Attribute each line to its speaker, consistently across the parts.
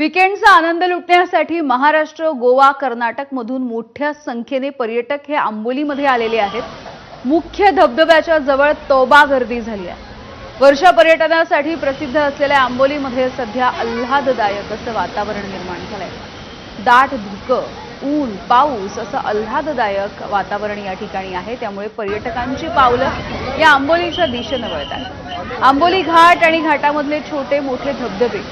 Speaker 1: वीकेंडचा आनंद लुटण्यासाठी महाराष्ट्र, गोवा, कर्नाटक मधून मोठ्या संख्येने पर्यटक हे आंबोलीमध्ये आलेले आहेत। मुख्य धबधब्याच्या जवळ तौबा गर्दी झाली आहे। वर्षा पर्यटनासाठी प्रसिद्ध असलेल्या आंबोलीमध्ये सध्या आल्हाददायक असं वातावरण निर्माण झालंय। दाट धुकं, ऊन, पाऊस असं आल्हाददायक वातावरण या ठिकाणी आहे। त्यामुळे पर्यटकांची पावलं या आंबोलीच्या दिशेने वळतात। आंबोली घाट आणि घाटामधले छोटे मोठे धबधबे,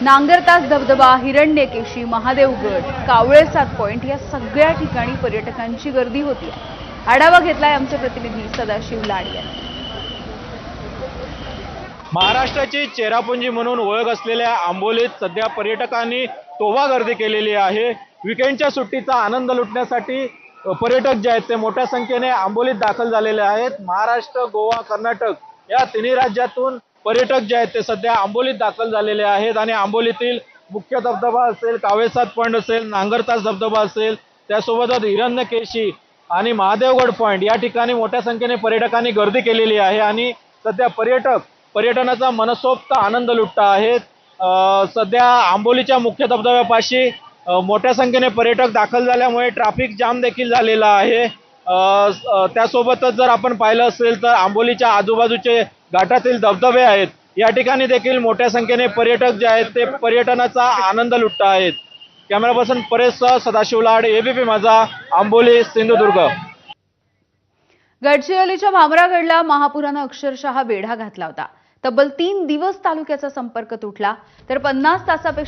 Speaker 1: नांगरतास धबधबा, हिरण्यकेशी, महादेवगड, कावळेसाद पॉइंट या सगळ्या ठिकाणी पर्यटकांची गर्दी होती। आढावा घेतलाय आमचे प्रतिनिधी सदाशिव लाड यांनी।
Speaker 2: महाराष्ट्राची चेहरापुंजी म्हणून ओळख असलेल्या आंबोलीत सध्या पर्यटकांनी तोवा गर्दी केलेली आहे। वीकेंडच्या सुट्टीचा आनंद लुटण्यासाठी पर्यटक जे आहेत ते मोठ्या संख्येने आंबोलीत दाखल झालेले आहेत। महाराष्ट्र, गोवा, कर्नाटक या तिन्ही राज्यातून पर्यटक जे आहेत ते सध्या आंबोलीत दाखल झालेले आहेत आणि आंबोलीतील मुख्य धबधबा असेल, कावळेसाद पॉइंट असेल, नांगरतास धबधबा असेल, त्यासोबतच हिरण्यकेशी आणि महादेवगड पॉइंट या ठिकाणी मोठ्या संख्येने पर्यटकांनी गर्दी केलेली आहे आणि सध्या पर्यटनाचा मनसोक्त आनंद लुटत आहेत। सध्या आंबोलीच्या मुख्य धबधब्यापाशी मोठ्या संख्येने पर्यटक दाखल झाल्यामुळे ट्रॅफिक जाम देखील झालेला आहे। त्यासोबतच जर आपण पाहिलं असेल तर आंबोलीच्या आजूबाजूचे घाटातील धबधबे आहेत या ठिकाणी देखील मोठ्या संख्येने पर्यटक जे आहेत ते पर्यटनाचा आनंद लुटत आहेत। कॅमेरा पर्सन परेशसह सदाशिव लाड, एबीपी माझा, आंबोली, सिंधुदुर्ग।
Speaker 1: गडचिरोलीच्या भामरागडला महापुरानं अक्षरशः वेढा घातला होता। तब्बल 3 दिवस तालुक्याचा संपर्क तुटला, तर 50 तासापेक्षा